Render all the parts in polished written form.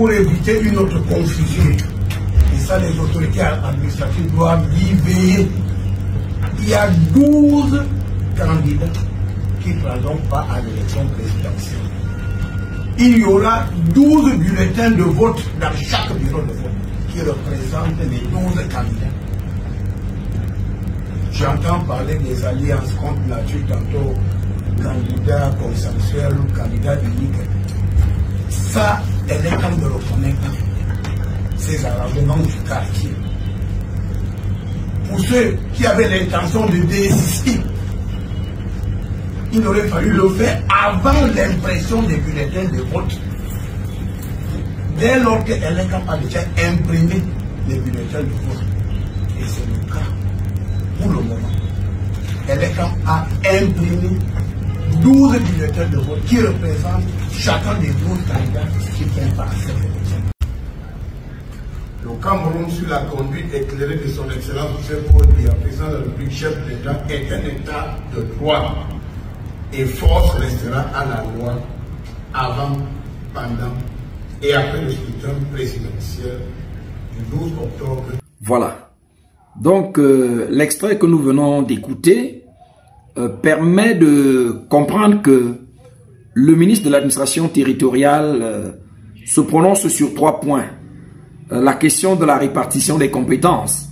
pour éviter une autre confusion. Et ça, les autorités administratives doivent y veiller. Il y a 12 candidats qui ne prendront pas à l'élection présidentielle. Il y aura 12 bulletins de vote dans chaque bureau de vote qui représentent les 12 candidats. J'entends parler des alliances contre nature, tantôt candidat consensuel ou candidat unique. Ça, elle est comme de reconnaître ces arrangements du quartier. Pour ceux qui avaient l'intention de désister, il aurait fallu le faire avant l'impression des bulletins de vote. Dès lors qu'elle est capable de déjà imprimer les bulletins de vote. Et c'est le cas pour le moment. Elle est capable à imprimer 12 bulletins de vote qui représentent chacun des 12 candidats qui viennent par cette élection. Le Cameroun, sur la conduite éclairée de son Excellence le président de la République, chef d'État, est un État de droit. Et force restera à la loi avant, pendant et après le scrutin présidentiel du 12 octobre. Voilà. Donc, l'extrait que nous venons d'écouter permet de comprendre que le ministre de l'administration territoriale se prononce sur 3 points. La question de la répartition des compétences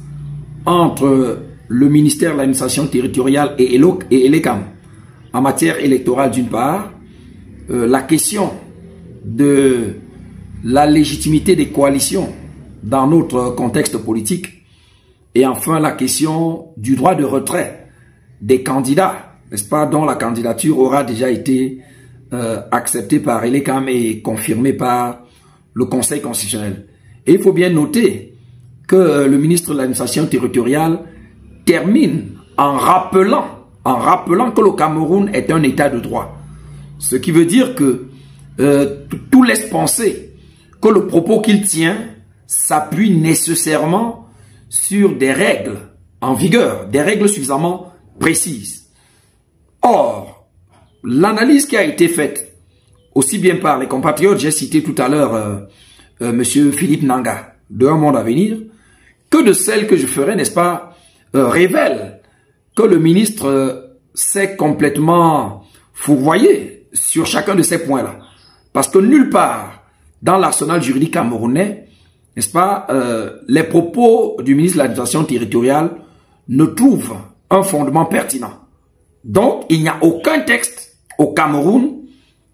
entre le ministère de l'administration territoriale et ELECAM en matière électorale d'une part, la question de la légitimité des coalitions dans notre contexte politique et enfin la question du droit de retrait des candidats, n'est-ce pas, dont la candidature aura déjà été acceptée par ELECAM et confirmée par le Conseil constitutionnel. Et il faut bien noter que le ministre de l'administration territoriale termine en rappelant que le Cameroun est un État de droit. Ce qui veut dire que tout laisse penser que le propos qu'il tient s'appuie nécessairement sur des règles en vigueur, des règles suffisamment précises. Or, l'analyse qui a été faite, aussi bien par les compatriotes, j'ai cité tout à l'heure Monsieur Philippe Nanga, de Un Monde à Venir, que de celle que je ferai, n'est-ce pas, révèle que le ministre s'est complètement fourvoyé sur chacun de ces points-là. Parce que nulle part dans l'arsenal juridique camerounais, n'est-ce pas, les propos du ministre de l'administration territoriale ne trouvent un fondement pertinent. Donc, il n'y a aucun texte au Cameroun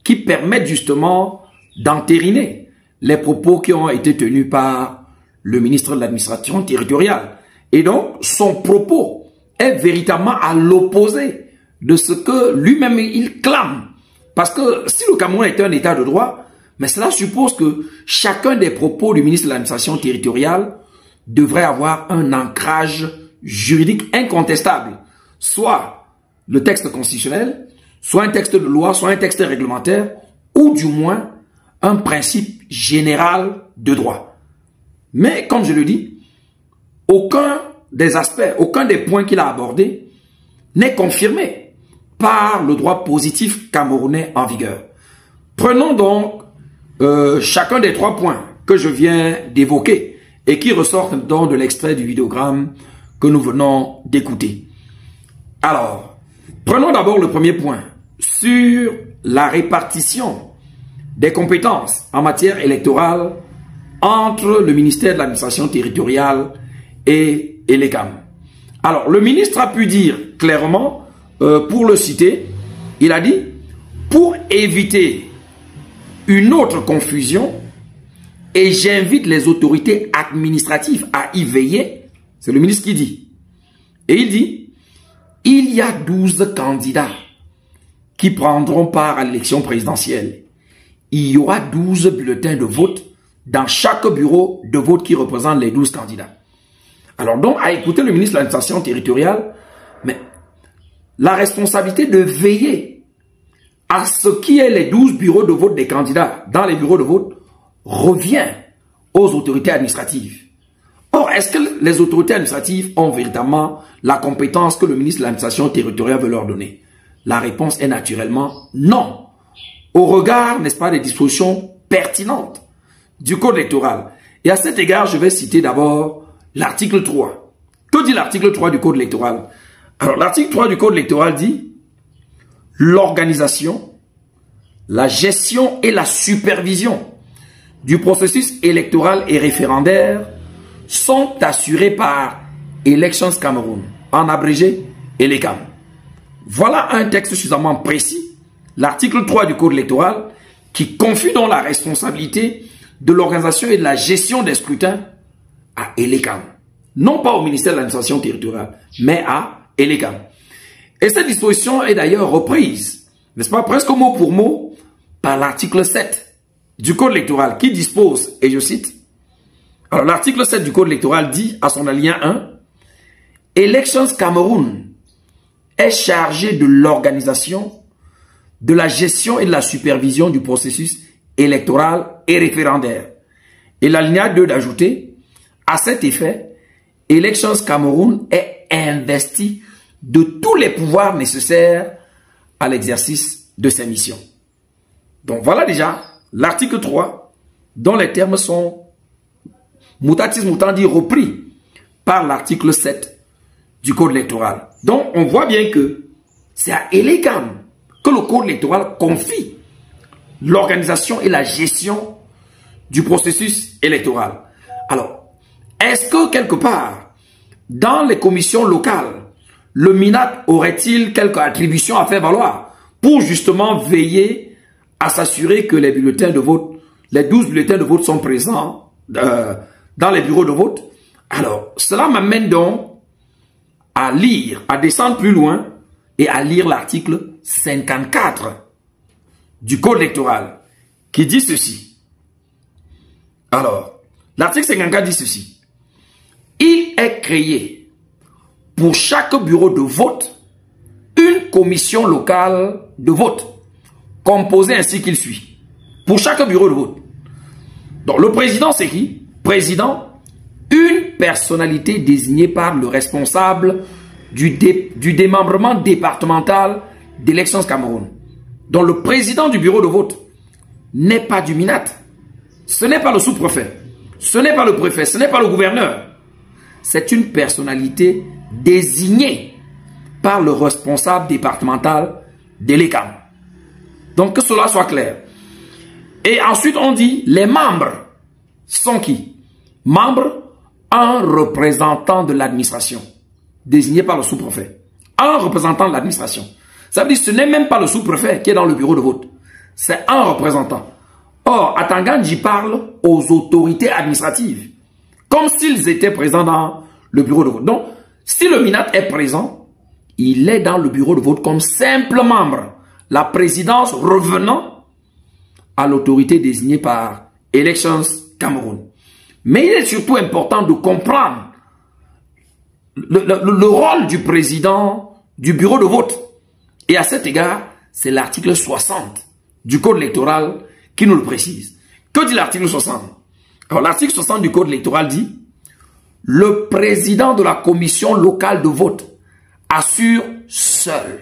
qui permette justement d'entériner les propos qui ont été tenus par le ministre de l'administration territoriale. Et donc, son propos est véritablement à l'opposé de ce que lui-même il clame. Parce que si le Cameroun est un État de droit, mais cela suppose que chacun des propos du ministre de l'administration territoriale devrait avoir un ancrage juridique incontestable. Soit le texte constitutionnel, soit un texte de loi, soit un texte réglementaire, ou du moins un principe général de droit. Mais comme je le dis, aucun des aspects, aucun des points qu'il a abordés n'est confirmé par le droit positif camerounais en vigueur. Prenons donc chacun des 3 points que je viens d'évoquer et qui ressortent donc de l'extrait du vidéogramme que nous venons d'écouter. Alors, prenons d'abord le premier point sur la répartition des compétences en matière électorale entre le ministère de l'administration territoriale et ELECAM. Alors, le ministre a pu dire clairement, pour le citer, il a dit, pour éviter une autre confusion, et j'invite les autorités administratives à y veiller, c'est le ministre qui dit. Et il dit, il y a 12 candidats qui prendront part à l'élection présidentielle. Il y aura 12 bulletins de vote dans chaque bureau de vote qui représente les 12 candidats. Alors donc, à écouter le ministre de l'administration territoriale, mais la responsabilité de veiller à ce qui est les 12 bureaux de vote des candidats dans les bureaux de vote revient aux autorités administratives. Or, est-ce que les autorités administratives ont véritablement la compétence que le ministre de l'administration territoriale veut leur donner? La réponse est naturellement non. Au regard, n'est-ce pas, des dispositions pertinentes du code électoral. Et à cet égard, je vais citer d'abord l'article 3. Que dit l'article 3 du code électoral? Alors, l'article 3 du code électoral dit « L'organisation, la gestion et la supervision du processus électoral et référendaire sont assurées par Elections Cameroun, en abrégé ELECAM. » Voilà un texte suffisamment précis, l'article 3 du code électoral, qui confie donc la responsabilité de l'organisation et de la gestion des scrutins à ELECAM. Non pas au ministère de l'administration territoriale, mais à ELECAM. Et cette disposition est d'ailleurs reprise, n'est-ce pas, presque mot pour mot, par l'article 7 du code électoral qui dispose, et je cite, alors l'article 7 du code électoral dit à son alinéa 1, « Elections Cameroun est chargé de l'organisation, de la gestion et de la supervision du processus électoral et référendaire. » Et l'alinéa 2 d'ajouter, à cet effet, Elections Cameroun est investi de tous les pouvoirs nécessaires à l'exercice de ses missions. Donc voilà déjà l'article 3, dont les termes sont mutatis mutandi repris par l'article 7 du code électoral. Donc on voit bien que c'est à ELECAM que le code électoral confie l'organisation et la gestion du processus électoral. Alors, est-ce que quelque part, dans les commissions locales, le MINAT aurait-il quelques attributions à faire valoir pour justement veiller à s'assurer que les bulletins de vote, les 12 bulletins de vote sont présents dans les bureaux de vote? Alors, cela m'amène donc à lire, à descendre plus loin et à lire l'article 54 du code électoral qui dit ceci. Alors, l'article 54 dit ceci. Il est créé pour chaque bureau de vote une commission locale de vote composée ainsi qu'il suit. Pour chaque bureau de vote. Donc, le président, c'est qui? Président, une personnalité désignée par le responsable du démembrement départemental d'Elections Cameroun. Donc le président du bureau de vote n'est pas du MINAT. Ce n'est pas le sous-préfet. Ce n'est pas le préfet. Ce n'est pas le gouverneur. C'est une personnalité désignée par le responsable départemental d'ELECAM. Donc que cela soit clair. Et ensuite on dit les membres sont qui? Membres, un représentant de l'administration, désigné par le sous-préfet. Un représentant de l'administration. Ça veut dire que ce n'est même pas le sous-préfet qui est dans le bureau de vote. C'est un représentant. Or, Atangandji parle aux autorités administratives, comme s'ils étaient présents dans le bureau de vote. Donc, si le MINAT est présent, il est dans le bureau de vote comme simple membre. La présidence revenant à l'autorité désignée par Elections Cameroun. Mais il est surtout important de comprendre le rôle du président du bureau de vote. Et à cet égard, c'est l'article 60 du code électoral qui nous le précise. Que dit l'article 60? Alors l'article 60 du code électoral dit « Le président de la commission locale de vote assure seul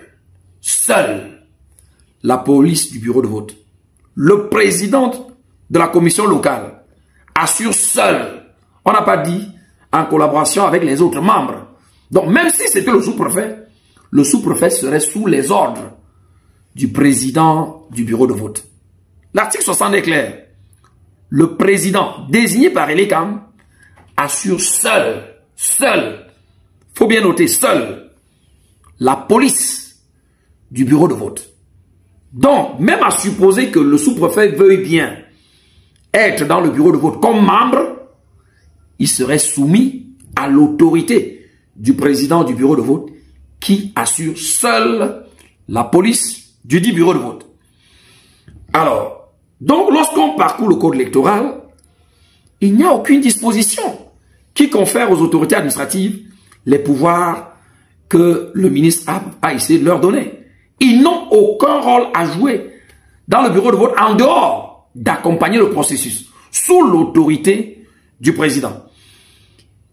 la police du bureau de vote. Le président de la commission locale assure seul. On n'a pas dit en collaboration avec les autres membres. Donc même si c'était le sous-préfet serait sous les ordres du président du bureau de vote. L'article 60 est clair. Le président désigné par ELECAM assure seul, faut bien noter, seul, la police du bureau de vote. Donc, même à supposer que le sous-préfet veuille bien être dans le bureau de vote comme membre, il serait soumis à l'autorité du président du bureau de vote qui assure seul la police du dit bureau de vote. Alors, donc lorsqu'on parcourt le code électoral, il n'y a aucune disposition qui confère aux autorités administratives les pouvoirs que le ministre a essayé de leur donner. Ils n'ont aucun rôle à jouer dans le bureau de vote en dehors d'accompagner le processus sous l'autorité du président.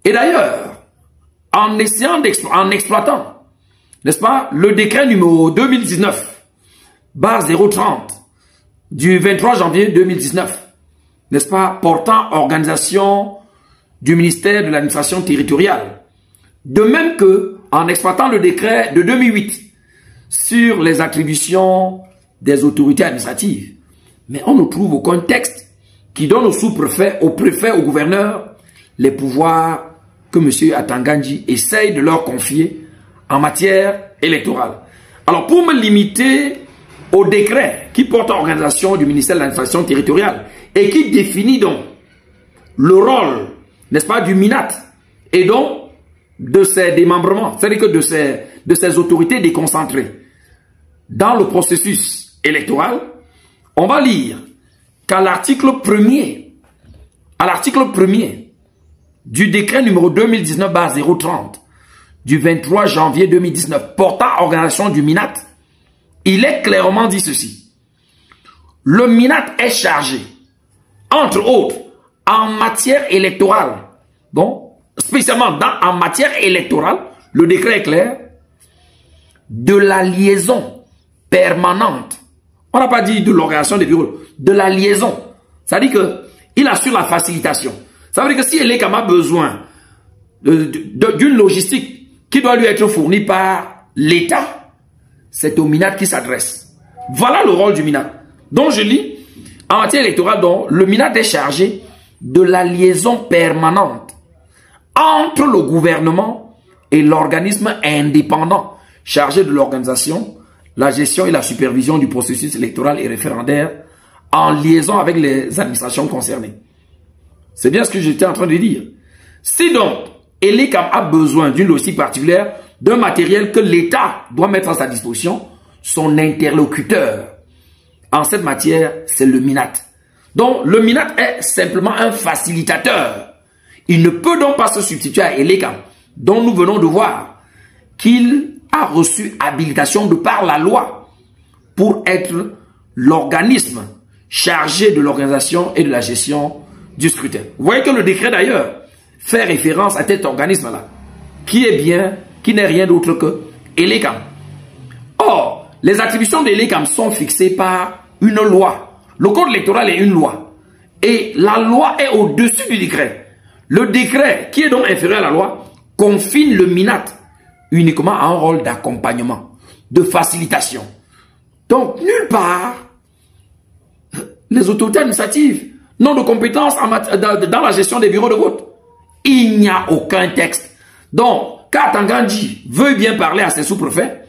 Et d'ailleurs, en exploitant, n'est-ce pas, le décret numéro 2019, barre 030, du 23 janvier 2019, n'est-ce pas, portant organisation du ministère de l'administration territoriale. De même que, en exploitant le décret de 2008 sur les attributions des autorités administratives, mais on ne trouve aucun texte qui donne au sous-préfet, au préfet, au gouverneur, les pouvoirs que M. Atangandji essaye de leur confier en matière électorale. Alors, pour me limiter au décret qui porte organisation du ministère de l'administration territoriale et qui définit donc le rôle, n'est-ce pas, du MINAT et donc de ses démembrements, c'est-à-dire que de ses autorités déconcentrées dans le processus électoral, on va lire qu'à l'article 1er, du décret numéro 2019-030 du 23 janvier 2019 portant organisation du MINAT, il est clairement dit ceci. Le MINAT est chargé, entre autres, en matière électorale, donc spécialement en matière électorale, le décret est clair, de la liaison permanente. On n'a pas dit de l'organisation des bureaux, de la liaison. Ça dit qu'il assure la facilitation. Ça veut dire que si Elekam a besoin d'une logistique qui doit lui être fournie par l'État, c'est au MINAT qui s'adresse. Voilà le rôle du MINAT. Donc je lis, en matière électorale, donc, le MINAT est chargé de la liaison permanente entre le gouvernement et l'organisme indépendant chargé de l'organisation, la gestion et la supervision du processus électoral et référendaire en liaison avec les administrations concernées. C'est bien ce que j'étais en train de dire. Si donc Elekam a besoin d'une logistique particulière, d'un matériel que l'État doit mettre à sa disposition, son interlocuteur en cette matière, c'est le MINAT. Donc le MINAT est simplement un facilitateur. Il ne peut donc pas se substituer à Elekam, dont nous venons de voir qu'il a reçu habilitation de par la loi pour être l'organisme chargé de l'organisation et de la gestion du scrutin. Vous voyez que le décret d'ailleurs fait référence à cet organisme-là, qui n'est rien d'autre que Elekam. Or, les attributions d'Elekam sont fixées par une loi. Le code électoral est une loi. Et la loi est au-dessus du décret. Le décret, qui est donc inférieur à la loi, confine le MINAT uniquement à un rôle d'accompagnement, de facilitation. Donc, nulle part, les autorités administratives n'ont de compétences dans la gestion des bureaux de vote. Il n'y a aucun texte. Donc, qu'Atangandji veuille bien parler à ses sous-préfets,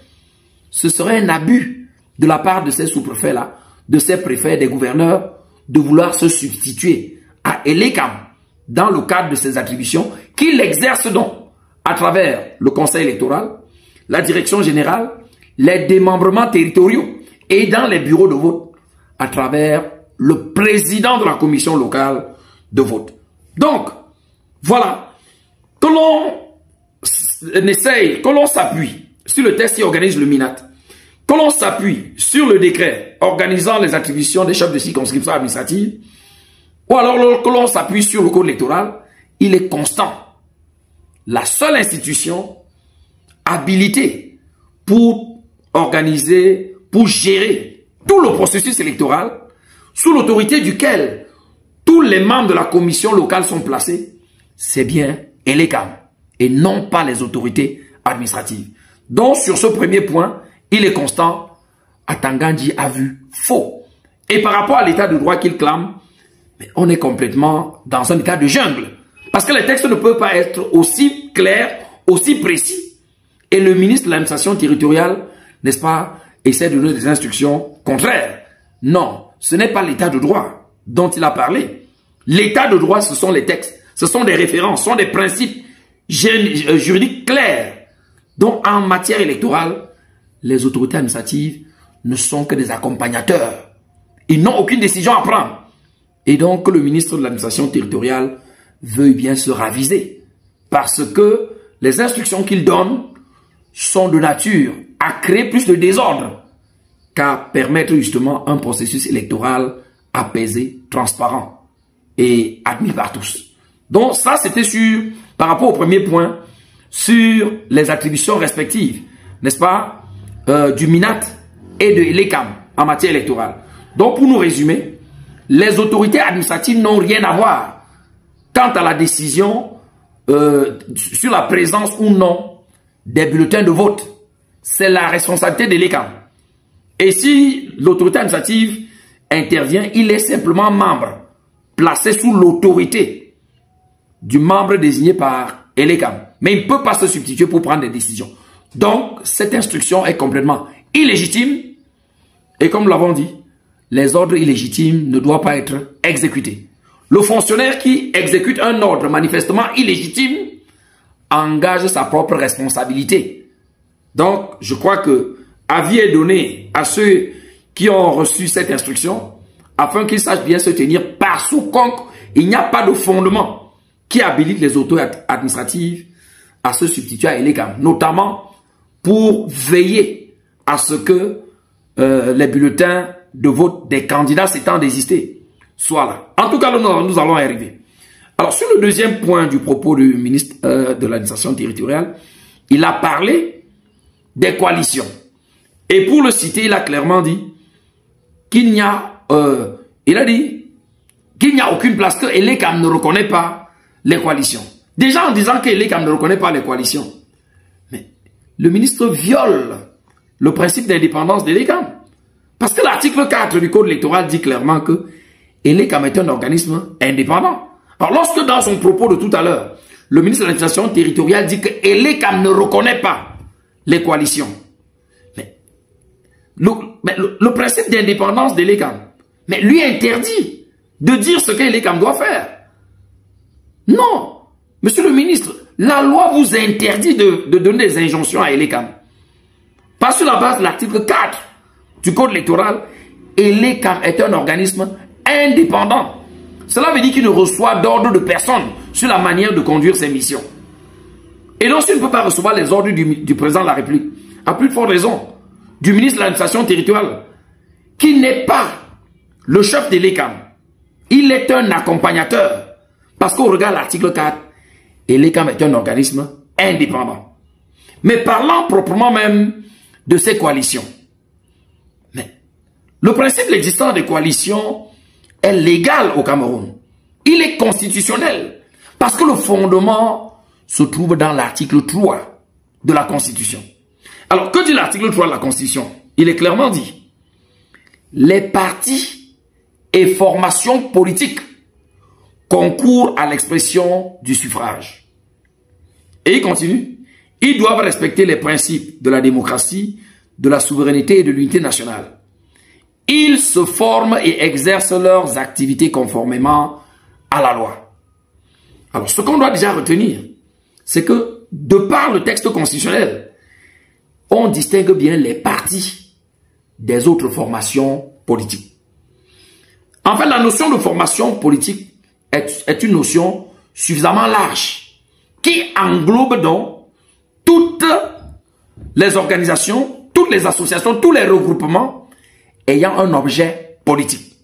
ce serait un abus de la part de ces sous-préfets-là, de ces préfets, des gouverneurs, de vouloir se substituer à Elekam dans le cadre de ses attributions qu'il exerce donc à travers le conseil électoral, la direction générale, les démembrements territoriaux et dans les bureaux de vote à travers le président de la commission locale de vote. Donc, voilà, que l'on s'appuie sur le texte qui organise le MINAT, que l'on s'appuie sur le décret organisant les attributions des chefs de circonscription administrative, ou alors que l'on s'appuie sur le code électoral, il est constant. La seule institution habilitée pour organiser, pour gérer tout le processus électoral, sous l'autorité duquel tous les membres de la commission locale sont placés, c'est bien Elekam et non pas les autorités administratives. Donc sur ce premier point, il est constant, Atangandji a vu faux. Et par rapport à l'état de droit qu'il clame, on est complètement dans un état de jungle. Parce que les textes ne peuvent pas être aussi clairs, aussi précis. Et le ministre de l'administration territoriale, n'est-ce pas, essaie de donner des instructions contraires. Non, ce n'est pas l'état de droit dont il a parlé. L'état de droit, ce sont les textes, ce sont des références, ce sont des principes juridiques clairs. Donc, en matière électorale, les autorités administratives ne sont que des accompagnateurs. Ils n'ont aucune décision à prendre. Et donc, le ministre de l'administration territoriale veuille bien se raviser. Parce que les instructions qu'il donne sont de nature à créer plus de désordre qu'à permettre justement un processus électoral apaisé, transparent et admis par tous. Donc ça, c'était par rapport au premier point, sur les attributions respectives, n'est-ce pas, du MINAT et de Elekam en matière électorale. Donc pour nous résumer, les autorités administratives n'ont rien à voir quant à la décision sur la présence ou non des bulletins de vote. C'est la responsabilité de l'ECAM. Et si l'autorité administrative intervient, il est simplement membre, placé sous l'autorité du membre désigné par l'ECAM. Mais il ne peut pas se substituer pour prendre des décisions. Donc, cette instruction est complètement illégitime. Et comme nous l'avons dit, les ordres illégitimes ne doivent pas être exécutés. Le fonctionnaire qui exécute un ordre manifestement illégitime engage sa propre responsabilité. Donc, je crois que avis est donné à ceux qui ont reçu cette instruction afin qu'ils sachent bien se tenir par quiconque. Il n'y a pas de fondement qui habilite les autorités administratives à se substituer à l'ECAM, notamment pour veiller à ce que les bulletins de vote des candidats s'étant désistés soient là. En tout cas, nous allons y arriver. Alors, sur le deuxième point du propos du ministre de l'administration territoriale, il a parlé des coalitions. Et pour le citer, il a clairement dit qu'il n'y a, qu'il n'y a aucune place, que l'ECAM ne reconnaît pas les coalitions. Déjà en disant que l'ECAM ne reconnaît pas les coalitions, mais le ministre viole le principe d'indépendance de l'ECAM. Parce que l'article 4 du Code électoral dit clairement que l'ECAM est un organisme indépendant. Alors lorsque dans son propos de tout à l'heure, le ministre de l'administration territoriale dit que l'ECAM ne reconnaît pas les coalitions, mais le principe d'indépendance de l'ECAM, mais lui interdit de dire ce que l'ECAM doit faire. Non, monsieur le ministre, la loi vous interdit de donner des injonctions à l'ECAM. Pas sur la base de l'article 4 du Code électoral, l'ECAM est un organisme indépendant. Cela veut dire qu'il ne reçoit d'ordre de personne sur la manière de conduire ses missions. Et donc, s'il ne peut pas recevoir les ordres du président de la République, à plus forte raison, du ministre de l'administration territoriale, qui n'est pas le chef de l'ECAM, il est un accompagnateur. Parce qu'au regard de l'article 4, l'ECAM est un organisme indépendant. Mais parlant proprement même de ces coalitions, mais le principe de l'existence des coalitions est légal au Cameroun. Il est constitutionnel. Parce que le fondement se trouve dans l'article 3 de la Constitution. Alors, que dit l'article 3 de la Constitution? Il est clairement dit: les partis et formations politiques concourent à l'expression du suffrage. Et il continue: ils doivent respecter les principes de la démocratie, de la souveraineté et de l'unité nationale. Ils se forment et exercent leurs activités conformément à la loi. Alors, ce qu'on doit déjà retenir, c'est que, de par le texte constitutionnel, on distingue bien les partis des autres formations politiques. En fait, la notion de formation politique est une notion suffisamment large qui englobe donc toutes les organisations, toutes les associations, tous les regroupements ayant un objet politique.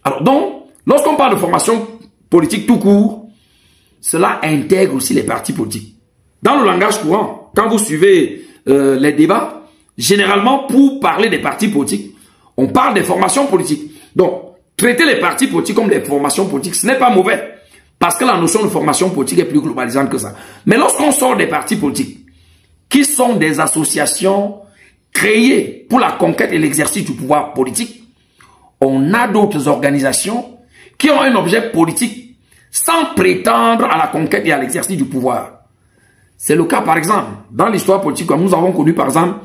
Alors donc, lorsqu'on parle de formation politique tout court, cela intègre aussi les partis politiques. Dans le langage courant, quand vous suivez les débats, généralement pour parler des partis politiques, on parle des formations politiques. Donc, traiter les partis politiques comme des formations politiques, ce n'est pas mauvais. Parce que la notion de formation politique est plus globalisante que ça. Mais lorsqu'on sort des partis politiques, qui sont des associations créées pour la conquête et l'exercice du pouvoir politique, on a d'autres organisations qui ont un objet politique sans prétendre à la conquête et à l'exercice du pouvoir. C'est le cas, par exemple, dans l'histoire politique, comme nous avons connu, par exemple,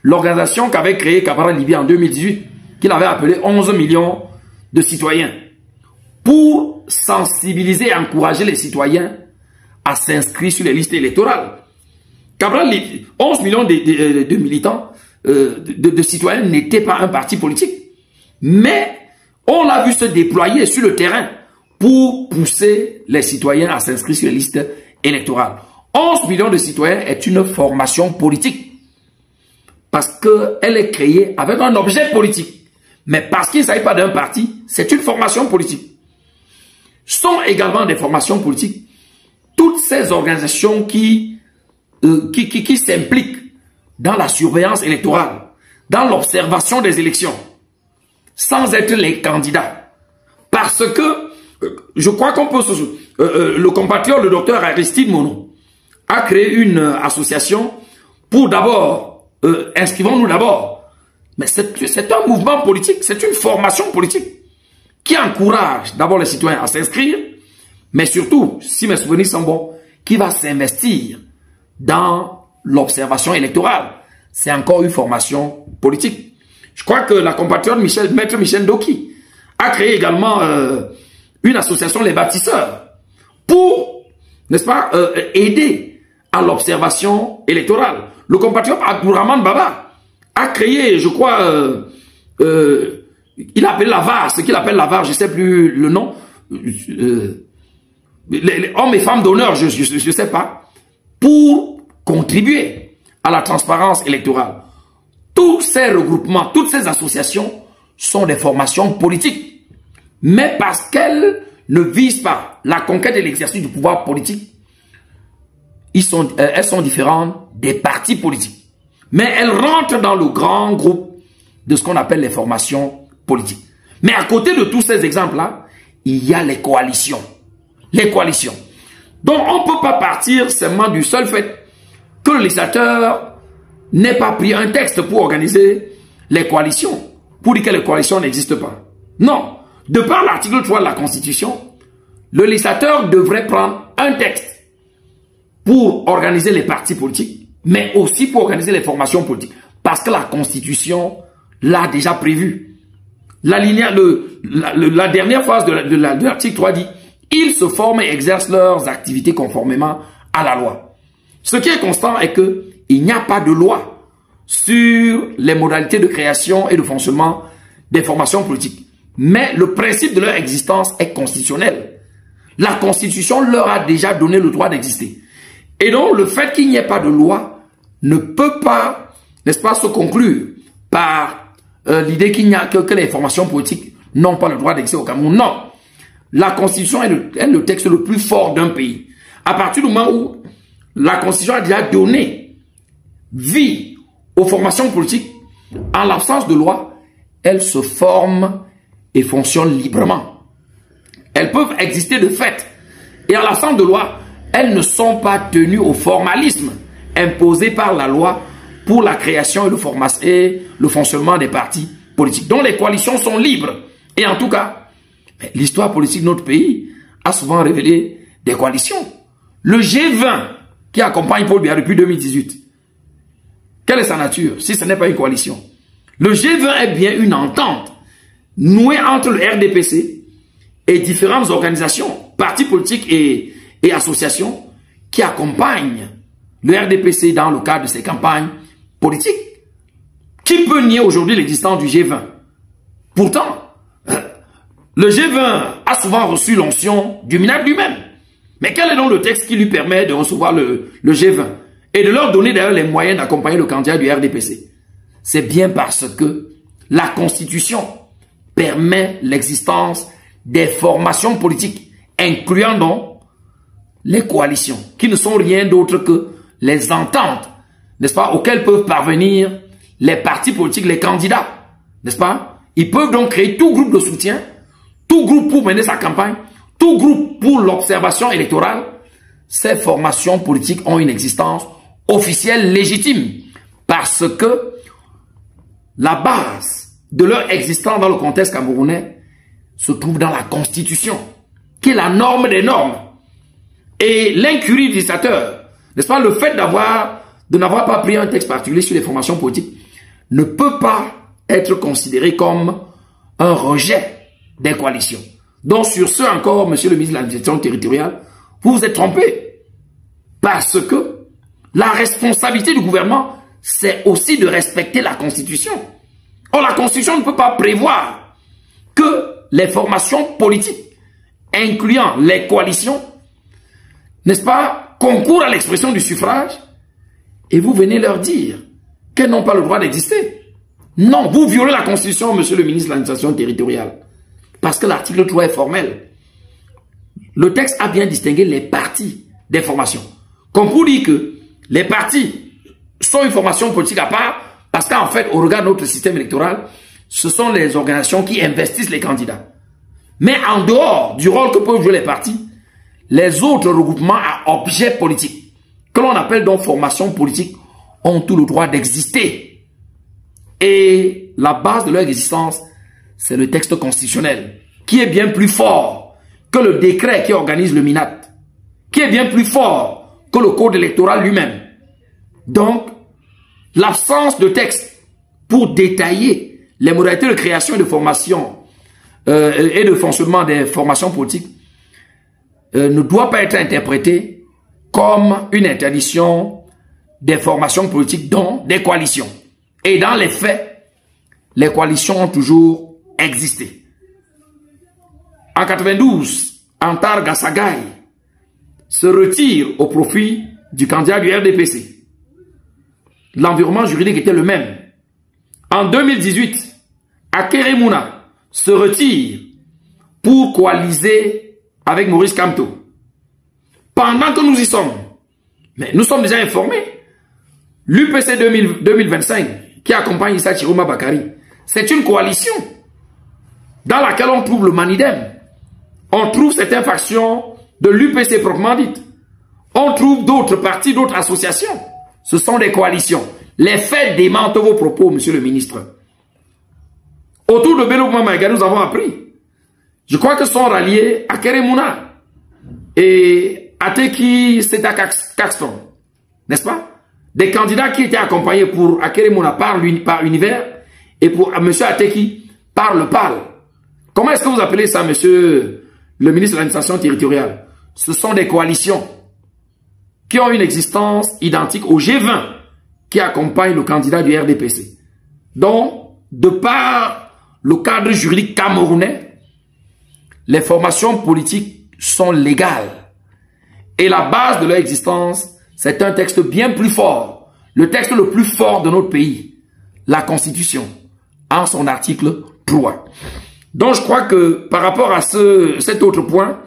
l'organisation qu'avait créée Cabral Libye en 2018, qu'il avait appelée 11 millions de citoyens, pour sensibiliser et encourager les citoyens à s'inscrire sur les listes électorales. Cabral Libye, 11 millions de militants, de citoyens n'étaient pas un parti politique. Mais on l'a vu se déployer sur le terrain pour pousser les citoyens à s'inscrire sur les listes électorales. 11 millions de citoyens est une formation politique. Parce qu'elle est créée avec un objet politique. Mais parce qu'il ne s'agit pas d'un parti, c'est une formation politique. Sont également des formations politiques toutes ces organisations qui s'impliquent dans la surveillance électorale, dans l'observation des élections, sans être les candidats, Parce que, je crois qu'on peut... le compatriote, le docteur Aristide Mono, a créé une association pour d'abord, inscrivons-nous d'abord. Mais c'est un mouvement politique, c'est une formation politique qui encourage d'abord les citoyens à s'inscrire, mais surtout, si mes souvenirs sont bons, qui va s'investir dans l'observation électorale. C'est encore une formation politique. Je crois que la compatriote Maître Michel Doki a créé également une association, les bâtisseurs, pour, n'est-ce pas, aider à l'observation électorale. Le compatriote Abdourahmane Baba a créé, je crois, il a appelé la VAR, ce qu'il appelle la VAR, je ne sais plus le nom, les hommes et femmes d'honneur, je ne sais pas, pour contribuer à la transparence électorale. Tous ces regroupements, toutes ces associations sont des formations politiques. Mais parce qu'elles ne visent pas la conquête et l'exercice du pouvoir politique, elles sont différentes des partis politiques. Mais elles rentrent dans le grand groupe de ce qu'on appelle les formations politiques. Mais à côté de tous ces exemples-là, il y a les coalitions. Les coalitions. Donc on ne peut pas partir seulement du seul fait que le législateur n'ait pas pris un texte pour organiser les coalitions, pour dire que les coalitions n'existent pas. Non. De par l'article 3 de la Constitution, le législateur devrait prendre un texte pour organiser les partis politiques, mais aussi pour organiser les formations politiques. Parce que la Constitution l'a déjà prévu. La dernière phrase de l'article 3 dit « Ils se forment et exercent leurs activités conformément à la loi ». Ce qui est constant est qu'il n'y a pas de loi sur les modalités de création et de fonctionnement des formations politiques. Mais le principe de leur existence est constitutionnel. La Constitution leur a déjà donné le droit d'exister. Et donc, le fait qu'il n'y ait pas de loi ne peut pas, n'est-ce pas, se conclure par l'idée qu'il n'y a que les formations politiques n'ont pas le droit d'exister au Cameroun. Non. La Constitution est le texte le plus fort d'un pays. À partir du moment où la Constitution a déjà donné vie aux formations politiques, en l'absence de loi, elles se forment et fonctionnent librement. Elles peuvent exister de fait. Et en l'absence de loi, elles ne sont pas tenues au formalisme imposé par la loi pour la création et le fonctionnement des partis politiques. Donc les coalitions sont libres. Et en tout cas, l'histoire politique de notre pays a souvent révélé des coalitions. Le G20 qui accompagne Paul Biya depuis 2018, quelle est sa nature si ce n'est pas une coalition? Le G20 est bien une entente nouée entre le RDPC et différentes organisations, partis politiques et associations qui accompagnent le RDPC dans le cadre de ses campagnes politiques. Qui peut nier aujourd'hui l'existence du G20? Pourtant, le G20 a souvent reçu l'onction du MINAC lui-même. Mais quel est donc le texte qui lui permet de recevoir le G20 et de leur donner d'ailleurs les moyens d'accompagner le candidat du RDPC? C'est bien parce que la Constitution permet l'existence des formations politiques, incluant donc les coalitions, qui ne sont rien d'autre que les ententes, n'est-ce pas, auxquelles peuvent parvenir les partis politiques, les candidats, n'est-ce pas? Ils peuvent donc créer tout groupe de soutien, tout groupe pour mener sa campagne, tout groupe pour l'observation électorale. Ces formations politiques ont une existence officielle légitime parce que la base de leur existence dans le contexte camerounais se trouve dans la Constitution, qui est la norme des normes. Et l'incurie du législateur, n'est-ce pas, le fait de n'avoir pas pris un texte particulier sur les formations politiques ne peut pas être considéré comme un rejet des coalitions. Donc sur ce encore, monsieur le ministre de l'administration territoriale, vous vous êtes trompé. Parce que la responsabilité du gouvernement, c'est aussi de respecter la Constitution. Or, la Constitution ne peut pas prévoir que les formations politiques, incluant les coalitions, n'est-ce pas, concourent à l'expression du suffrage, et vous venez leur dire qu'elles n'ont pas le droit d'exister. Non, vous violez la Constitution, monsieur le ministre de l'administration territoriale, parce que l'article 3 est formel. Le texte a bien distingué les partis des formations. Comme pour dire que les partis sont une formation politique à part, parce qu'en fait, au regard de notre système électoral, ce sont les organisations qui investissent les candidats. Mais en dehors du rôle que peuvent jouer les partis, les autres regroupements à objet politique, que l'on appelle donc formation politique, ont tout le droit d'exister. Et la base de leur existence, c'est le texte constitutionnel, qui est bien plus fort que le décret qui organise le MINAT, qui est bien plus fort que le code électoral lui-même. Donc, l'absence de texte pour détailler les modalités de création et de formation et de fonctionnement des formations politiques ne doit pas être interprétée comme une interdiction des formations politiques, dont des coalitions. Et dans les faits, les coalitions ont toujours existé. En 92, Antar Gassagaï se retire au profit du candidat du RDPC. L'environnement juridique était le même. En 2018, Akeremouna se retire pour coaliser avec Maurice Kamto. Pendant que nous y sommes, mais nous sommes déjà informés, l'UPC 2025 qui accompagne Issa Chiroma Bakari, c'est une coalition dans laquelle on trouve le Manidem, on trouve certaines factions de l'UPC proprement dite, on trouve d'autres partis, d'autres associations. Ce sont des coalitions. Les faits démentent vos propos, monsieur le ministre. Autour de Bello Maïga, nous avons appris. Je crois que sont ralliés Akeremouna et Ateki Seta Caxton, n'est-ce pas? Des candidats qui étaient accompagnés pour Akeremouna par Univers et pour M. Ateki par le PAL. Comment est-ce que vous appelez ça, monsieur le ministre de l'administration territoriale? Ce sont des coalitions qui ont une existence identique au G20 qui accompagne le candidat du RDPC. Donc, de par le cadre juridique camerounais, les formations politiques sont légales. Et la base de leur existence, c'est un texte bien plus fort, le texte le plus fort de notre pays, la Constitution, en son article 3. Donc, je crois que par rapport à cet autre point,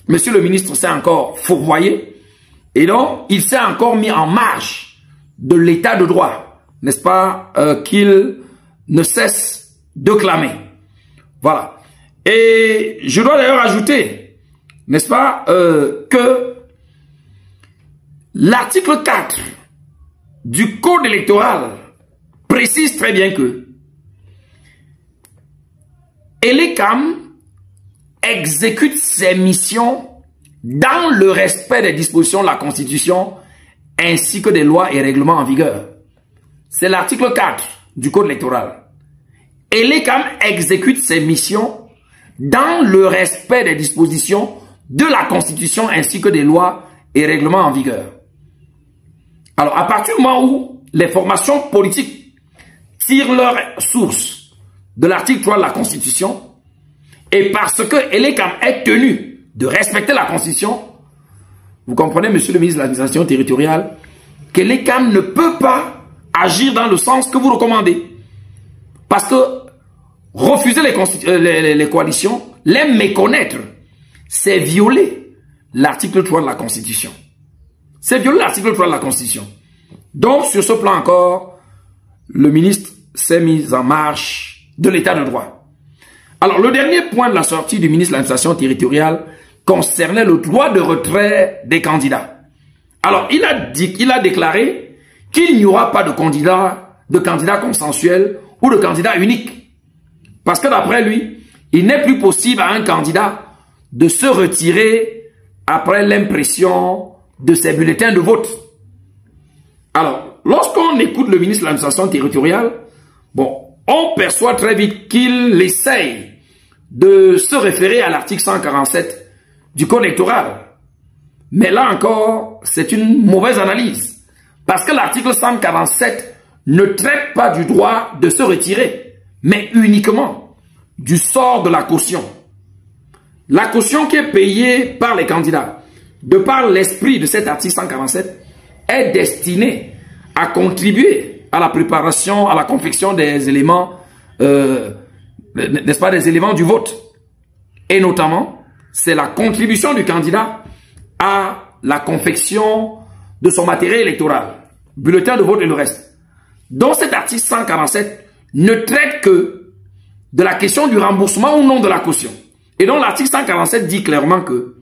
monsieur le ministre s'est encore fourvoyé. Et donc, il s'est encore mis en marge de l'état de droit, n'est-ce pas, qu'il ne cesse de clamer. Voilà. Et je dois d'ailleurs ajouter, n'est-ce pas, que l'article 4 du Code électoral précise très bien que Elecam exécute ses missions dans le respect des dispositions de la Constitution ainsi que des lois et règlements en vigueur. C'est l'article 4 du Code électoral. Et l'ECAM exécute ses missions dans le respect des dispositions de la Constitution ainsi que des lois et règlements en vigueur. Alors, à partir du moment où les formations politiques tirent leur source de l'article 3 de la Constitution, et parce que l'ECAM est tenu de respecter la Constitution, vous comprenez, monsieur le ministre de l'administration territoriale, que l'ECAM ne peut pas agir dans le sens que vous recommandez. Parce que refuser les coalitions, les méconnaître, c'est violer l'article 3 de la Constitution. C'est violer l'article 3 de la Constitution. Donc, sur ce plan encore, le ministre s'est mis en marche de l'état de droit. Alors, le dernier point de la sortie du ministre de l'administration territoriale concernait le droit de retrait des candidats. Alors, il a déclaré qu'il n'y aura pas de candidat consensuel ou de candidat unique. Parce que d'après lui, il n'est plus possible à un candidat de se retirer après l'impression de ses bulletins de vote. Alors, lorsqu'on écoute le ministre de l'administration territoriale, bon, on perçoit très vite qu'il essaye de se référer à l'article 147 du Code électoral. Mais là encore, c'est une mauvaise analyse. Parce que l'article 147 ne traite pas du droit de se retirer, mais uniquement du sort de la caution. La caution qui est payée par les candidats, de par l'esprit de cet article 147, est destinée à contribuer à la préparation, à la confection des éléments, n'est-ce pas, des éléments du vote. Et notamment, c'est la contribution du candidat à la confection de son matériel électoral, bulletin de vote et le reste. Donc cet article 147 ne traite que de la question du remboursement ou non de la caution. Et donc l'article 147 dit clairement que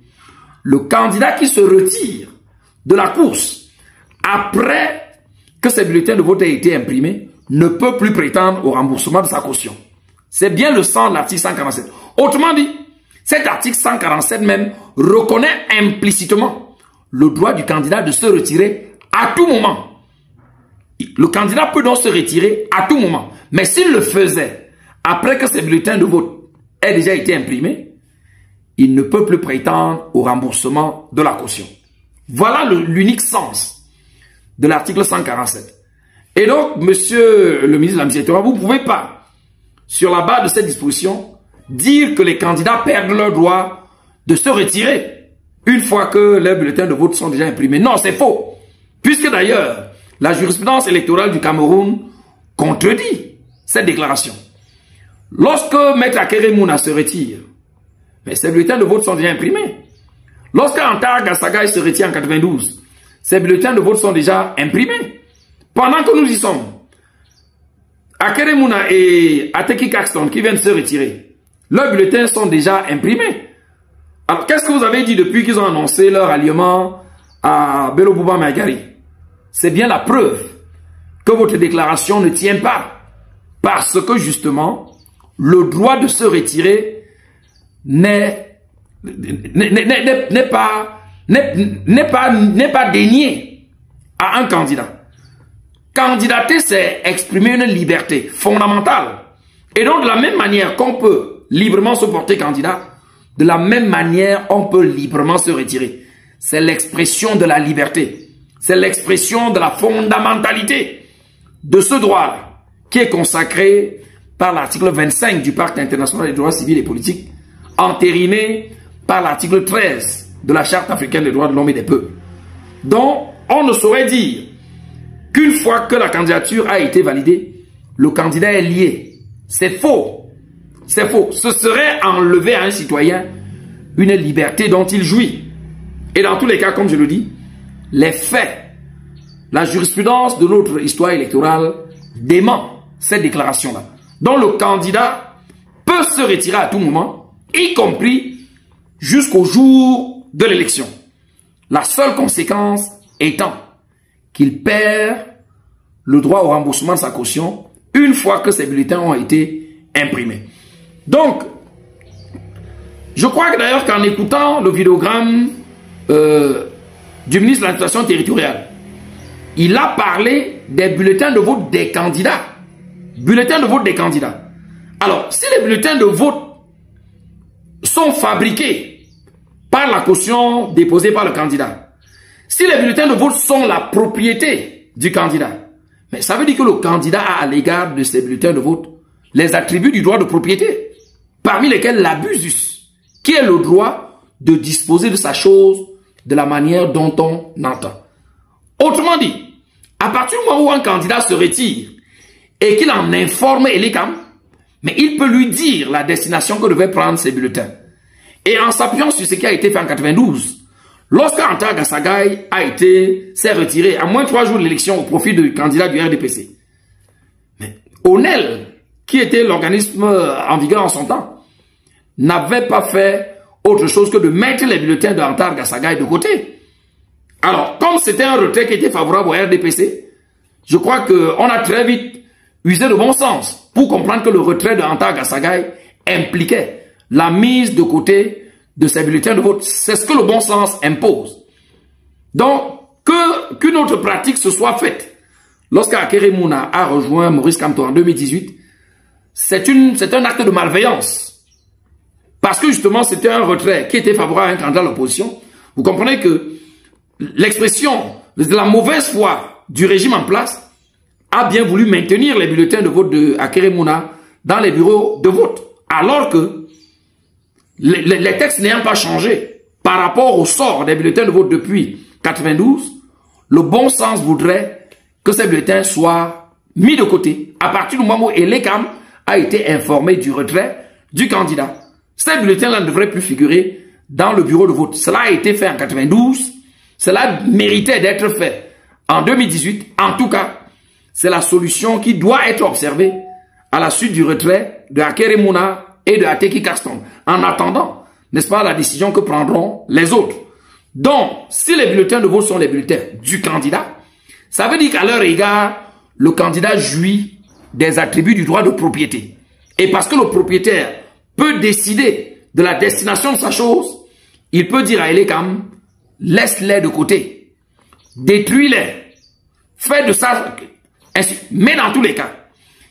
le candidat qui se retire de la course après que ses bulletins de vote aient été imprimés ne peut plus prétendre au remboursement de sa caution. C'est bien le sens de l'article 147. Autrement dit, cet article 147 même reconnaît implicitement le droit du candidat de se retirer à tout moment. Le candidat peut donc se retirer à tout moment. Mais s'il le faisait après que ses bulletins de vote aient déjà été imprimés, il ne peut plus prétendre au remboursement de la caution. Voilà l'unique sens de l'article 147. Et donc, monsieur le ministre de la Miséricorde, vous ne pouvez pas, sur la base de cette disposition, dire que les candidats perdent leur droit de se retirer une fois que les bulletins de vote sont déjà imprimés. Non, c'est faux. Puisque d'ailleurs, la jurisprudence électorale du Cameroun contredit cette déclaration. Lorsque Maître Akeremouna se retire, mais ses bulletins de vote sont déjà imprimés. Lorsque Antar Gassagai se retire en 92, ses bulletins de vote sont déjà imprimés. Pendant que nous y sommes, Akeremouna et Ateki Caxton qui viennent se retirer, leurs bulletins sont déjà imprimés. Alors, qu'est-ce que vous avez dit depuis qu'ils ont annoncé leur alliement à Bello Bouba Maïgari? C'est bien la preuve que votre déclaration ne tient pas. Parce que justement, le droit de se retirer n'est pas dénié à un candidat. Candidater, c'est exprimer une liberté fondamentale. Et donc, de la même manière qu'on peut librement se porter candidat, de la même manière, on peut librement se retirer. C'est l'expression de la liberté. C'est l'expression de la fondamentalité de ce droit qui est consacré par l'article 25 du Pacte international des droits civils et politiques, entériné par l'article 13 de la Charte africaine des droits de l'homme et des peuples. Donc, on ne saurait dire qu'une fois que la candidature a été validée, le candidat est lié. C'est faux. C'est faux. Ce serait enlever à un citoyen une liberté dont il jouit. Et dans tous les cas, comme je le dis, les faits, la jurisprudence de notre histoire électorale dément cette déclaration-là. Donc le candidat peut se retirer à tout moment, y compris jusqu'au jour de l'élection. La seule conséquence étant qu'il perd le droit au remboursement de sa caution une fois que ses bulletins ont été imprimés. Donc, je crois que d'ailleurs qu'en écoutant le vidéogramme du ministre de l'administration territoriale, il a parlé des bulletins de vote des candidats. Bulletins de vote des candidats. Alors, si les bulletins de vote sont fabriqués par la caution déposée par le candidat, si les bulletins de vote sont la propriété du candidat, mais ça veut dire que le candidat a à l'égard de ces bulletins de vote les attributs du droit de propriété, parmi lesquels l'abusus, qui est le droit de disposer de sa chose de la manière dont on entend. Autrement dit, à partir du moment où un candidat se retire et qu'il en informe Elecam, mais il peut lui dire la destination que devait prendre ses bulletins. Et en s'appuyant sur ce qui a été fait en 92, lorsque Antar Gassagai s'est retiré à moins de 3 jours de l'élection au profit du candidat du RDPC, mais ONEL, qui était l'organisme en vigueur en son temps, n'avait pas fait autre chose que de mettre les bulletins de Antar Gassagai de côté. Alors, comme c'était un retrait qui était favorable au RDPC, je crois qu'on a très vite usé de bon sens pour comprendre que le retrait de Antar Gassagai impliquait la mise de côté de ces bulletins de vote. C'est ce que le bon sens impose. Donc, qu'une autre pratique se soit faite lorsqu'Akeremouna a rejoint Maurice Kamto en 2018, c'est un acte de malveillance. Parce que justement, c'était un retrait qui était favorable à un candidat de l'opposition. Vous comprenez que l'expression de la mauvaise foi du régime en place a bien voulu maintenir les bulletins de vote de Akeremouna dans les bureaux de vote. Alors que les textes n'ayant pas changé par rapport au sort des bulletins de vote depuis 92, le bon sens voudrait que ces bulletins soient mis de côté à partir du moment où Elecam a été informé du retrait du candidat. Ces bulletins-là ne devraient plus figurer dans le bureau de vote. Cela a été fait en 92. Cela méritait d'être fait en 2018. En tout cas, c'est la solution qui doit être observée à la suite du retrait de Akere Mouna et de Ateki Carston, en attendant, n'est-ce pas, la décision que prendront les autres. Donc, si les bulletins de vote sont les bulletins du candidat, ça veut dire qu'à leur égard, le candidat jouit des attributs du droit de propriété. Et parce que le propriétaire peut décider de la destination de sa chose, il peut dire à Elekam, laisse-les de côté, détruis-les, fais de ça, ainsi. Mais dans tous les cas,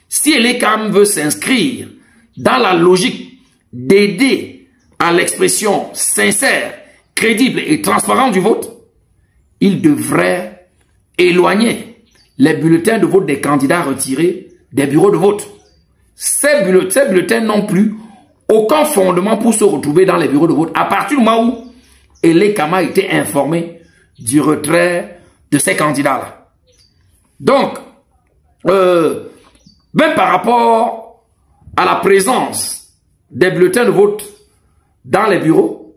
si Elekam veut s'inscrire dans la logique d'aider à l'expression sincère, crédible et transparente du vote, il devrait éloigner les bulletins de vote des candidats retirés des bureaux de vote. Ces bulletins n'ont plus aucun fondement pour se retrouver dans les bureaux de vote à partir du moment où Elekam a été informé du retrait de ces candidats-là. Donc, même par rapport à la présence des bulletins de vote dans les bureaux,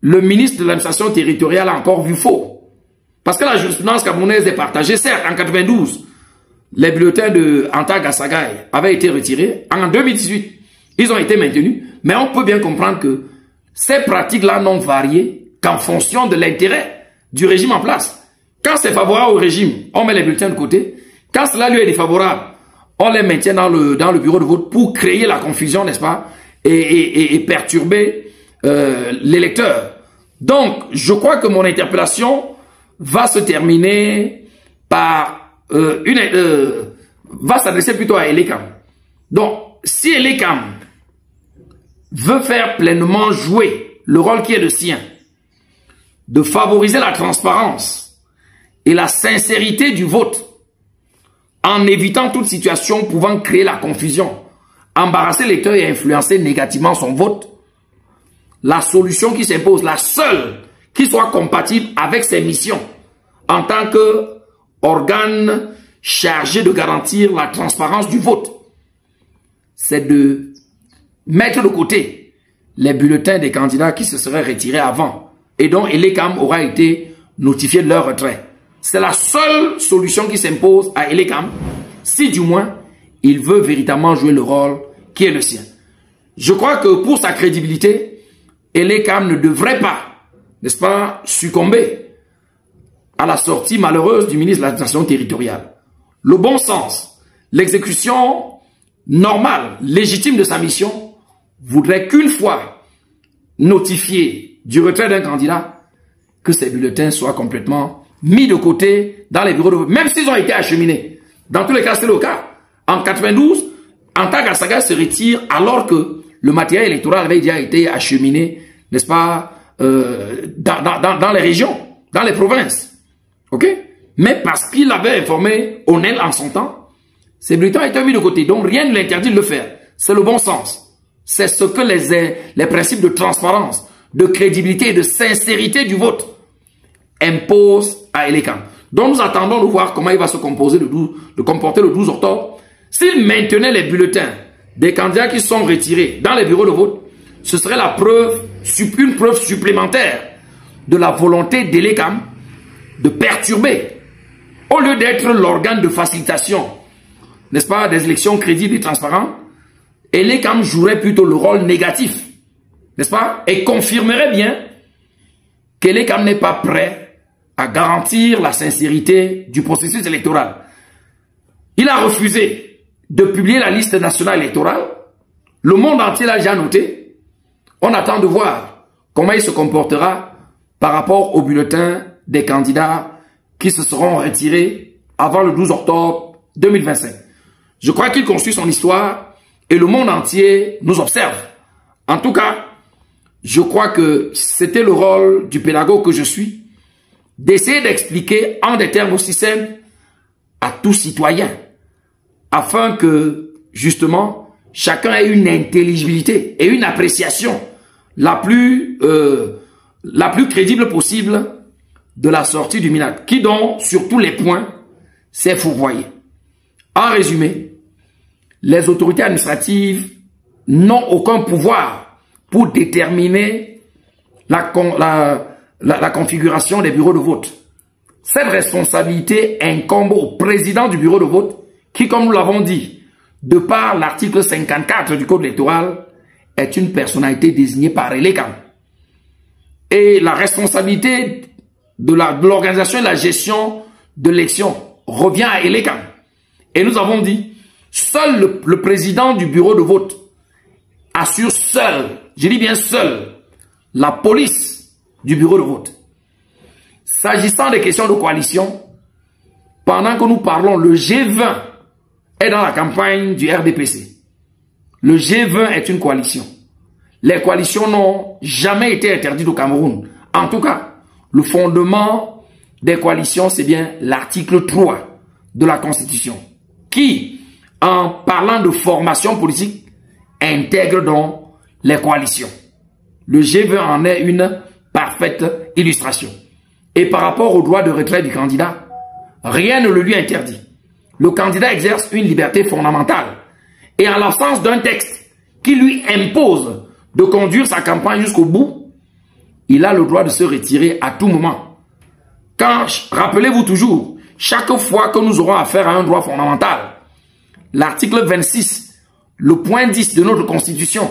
le ministre de l'administration territoriale a encore vu faux. Parce que la jurisprudence camerounaise est partagée. Certes, en 92, les bulletins de Anta Gassagaï avaient été retirés. En 2018, ils ont été maintenus. Mais on peut bien comprendre que ces pratiques-là n'ont varié qu'en fonction de l'intérêt du régime en place. Quand c'est favorable au régime, on met les bulletins de côté. Quand cela lui est défavorable, on les maintient dans le bureau de vote pour créer la confusion, n'est-ce pas, et perturber l'électeur. Donc, je crois que mon interpellation va se terminer par va s'adresser plutôt à Elekam. Donc, si Elekam veut faire pleinement jouer le rôle qui est le sien, de favoriser la transparence et la sincérité du vote, en évitant toute situation pouvant créer la confusion, embarrasser l'électeur et influencer négativement son vote, la solution qui s'impose, la seule qui soit compatible avec ses missions en tant qu'organe chargé de garantir la transparence du vote, c'est de mettre de côté les bulletins des candidats qui se seraient retirés avant et dont Elekam aura été notifié de leur retrait. C'est la seule solution qui s'impose à Elekam, si du moins il veut véritablement jouer le rôle qui est le sien. Je crois que pour sa crédibilité, Elekam ne devrait pas, n'est-ce pas, succomber à la sortie malheureuse du ministre de l'administration territoriale. Le bon sens, l'exécution normale, légitime de sa mission, voudrait qu'une fois notifié du retrait d'un candidat, que ces bulletins soient complètement mis de côté dans les bureaux de vote, même s'ils ont été acheminés. Dans tous les cas, c'est le cas. En 92, Anta Gassagaï se retire alors que le matériel électoral avait déjà été acheminé, n'est-ce pas, dans les régions, dans les provinces. Ok? Mais parce qu'il avait informé Onel en son temps, ces bulletins étaient mis de côté. Donc rien ne l'interdit de le faire. C'est le bon sens. C'est ce que les principes de transparence, de crédibilité et de sincérité du vote imposent à Elekam. Donc nous attendons de voir comment il va se comporter le 12 octobre. S'il maintenait les bulletins des candidats qui sont retirés dans les bureaux de vote, ce serait une preuve supplémentaire de la volonté d'Elekam de perturber, au lieu d'être l'organe de facilitation, n'est-ce pas, des élections crédibles et transparentes. Elekam jouerait plutôt le rôle négatif, n'est-ce pas, et confirmerait bien qu'Elekam n'est pas prêt à garantir la sincérité du processus électoral. Il a refusé de publier la liste nationale électorale. Le monde entier l'a déjà noté. On attend de voir comment il se comportera par rapport aux bulletins des candidats qui se seront retirés avant le 12 octobre 2025. Je crois qu'il construit son histoire et le monde entier nous observe. En tout cas, je crois que c'était le rôle du pédagogue que je suis d'essayer d'expliquer en des termes aussi simples à tout citoyen afin que, justement, chacun ait une intelligibilité et une appréciation la plus crédible possible de la sortie du MINAC, qui donc, sur tous les points, s'est fourvoyé. En résumé, les autorités administratives n'ont aucun pouvoir pour déterminer la configuration des bureaux de vote. Cette responsabilité incombe au président du bureau de vote qui, comme nous l'avons dit, de par l'article 54 du Code électoral, est une personnalité désignée par Elekam. Et la responsabilité de l'organisation et la gestion de l'élection revient à Elekam. Et nous avons dit, seul le président du bureau de vote assure seul, je dis bien seul, la police du bureau de vote. S'agissant des questions de coalition, pendant que nous parlons, le G20 est dans la campagne du RDPC. Le G20 est une coalition. Les coalitions n'ont jamais été interdites au Cameroun. En tout cas, le fondement des coalitions, c'est bien l'article 3 de la Constitution, qui, en parlant de formation politique, intègre donc les coalitions. Le G20 en est une parfaite illustration. Et par rapport au droit de retrait du candidat, rien ne le lui interdit. Le candidat exerce une liberté fondamentale. Et en l'absence d'un texte qui lui impose de conduire sa campagne jusqu'au bout, il a le droit de se retirer à tout moment. Rappelez-vous toujours, chaque fois que nous aurons affaire à un droit fondamental, l'article 26, le point 10 de notre Constitution,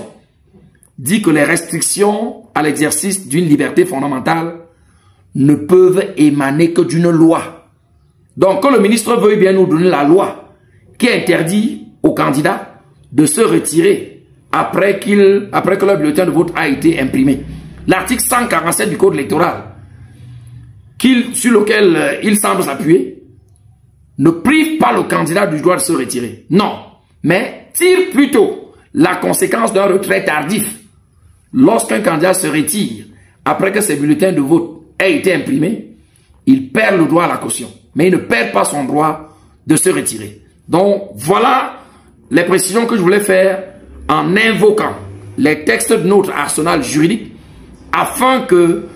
dit que les restrictions à l'exercice d'une liberté fondamentale ne peuvent émaner que d'une loi. Donc, que le ministre veuille bien nous donner la loi qui interdit aux candidats de se retirer après que leur bulletin de vote a été imprimé. L'article 147 du Code électoral, sur lequel il semble s'appuyer, ne prive pas le candidat du droit de se retirer. Non, mais tire plutôt la conséquence d'un retrait tardif. Lorsqu'un candidat se retire après que ses bulletins de vote aient été imprimés, il perd le droit à la caution. Mais il ne perd pas son droit de se retirer. Donc, voilà les précisions que je voulais faire en invoquant les textes de notre arsenal juridique afin que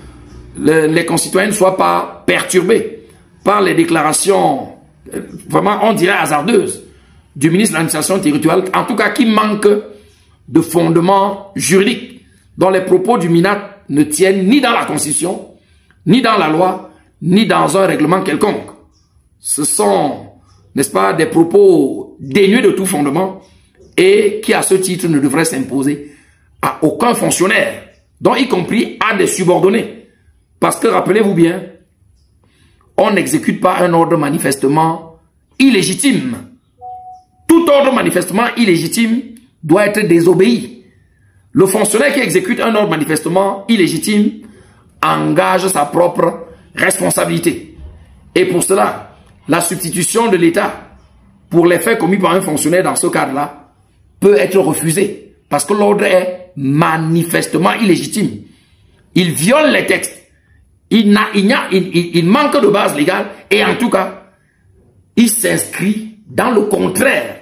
les concitoyens ne soient pas perturbés par les déclarations, vraiment, on dirait hasardeuses, du ministre de l'administration territoriale, en tout cas qui manque de fondement juridique, dont les propos du MINAT ne tiennent ni dans la Constitution, ni dans la loi, ni dans un règlement quelconque. Ce sont, n'est-ce pas, des propos dénués de tout fondement et qui, à ce titre, ne devraient s'imposer à aucun fonctionnaire, dont y compris à des subordonnés. Parce que, rappelez-vous bien, on n'exécute pas un ordre manifestement illégitime. Tout ordre manifestement illégitime doit être désobéi. Le fonctionnaire qui exécute un ordre manifestement illégitime engage sa propre responsabilité. Et pour cela, la substitution de l'État pour les faits commis par un fonctionnaire dans ce cadre-là peut être refusée parce que l'ordre est manifestement illégitime. Il viole les textes. Il manque de base légale et en tout cas, il s'inscrit dans le contraire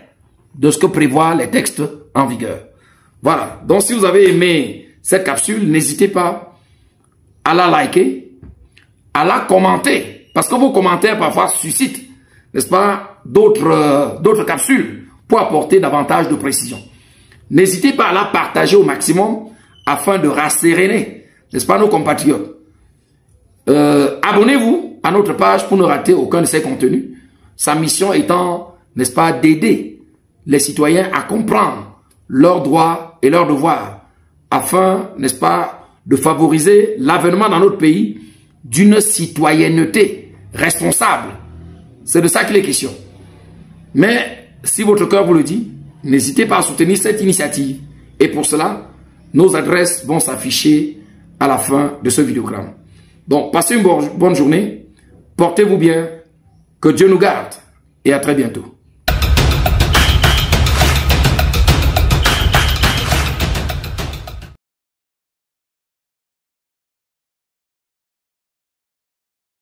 de ce que prévoient les textes en vigueur. Voilà. Donc, si vous avez aimé cette capsule, n'hésitez pas à la liker, à la commenter, parce que vos commentaires parfois suscitent, n'est-ce pas, d'autres capsules pour apporter davantage de précision. N'hésitez pas à la partager au maximum afin de rasséréner, n'est-ce pas, nos compatriotes. Abonnez-vous à notre page pour ne rater aucun de ces contenus. Sa mission étant, n'est-ce pas, d'aider les citoyens à comprendre leurs droits et leurs devoirs afin, n'est-ce pas, de favoriser l'avènement dans notre pays d'une citoyenneté responsable. C'est de ça qu'il est question. Mais si votre cœur vous le dit, n'hésitez pas à soutenir cette initiative. Et pour cela, nos adresses vont s'afficher à la fin de ce vidéogramme. Donc, passez une bonne journée, portez-vous bien, que Dieu nous garde et à très bientôt.